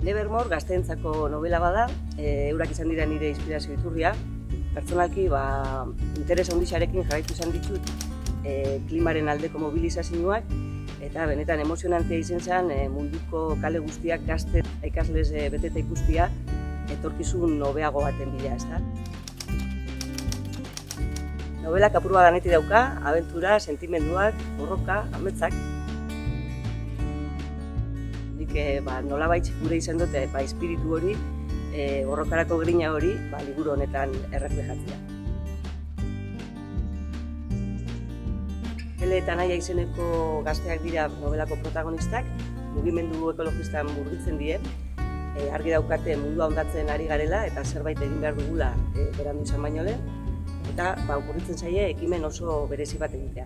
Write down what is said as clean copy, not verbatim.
Nevermore gazteentzako novela bada, eurak izan dira nire inspirazio iturria. Pertsonalki, interes handixarekin jarraitu izan ditut klimaren aldeko mobilizazioak, eta benetan emozionantea izan zen munduko kale guztiak gazte ikaslez beteta ikustia etorkizun hobeago baten bila, ezta? Nobelak apur bat daneti dauka, abentura, sentimenduak, borroka, ametsak. Nik nolabait gure izan dute espiritu hori, borrokarako grina hori liburu honetan erreflejatzea. Ele eta Naia izeneko gazteak dira nobelako protagonistak, mugimendu ekologistan murgiltzen die, argi daukate mundua hondatzen ari garela eta zerbait egin behar dugula berandu izan baino lehen, eta okurritzen zaie ekimen oso berezi bat egitea.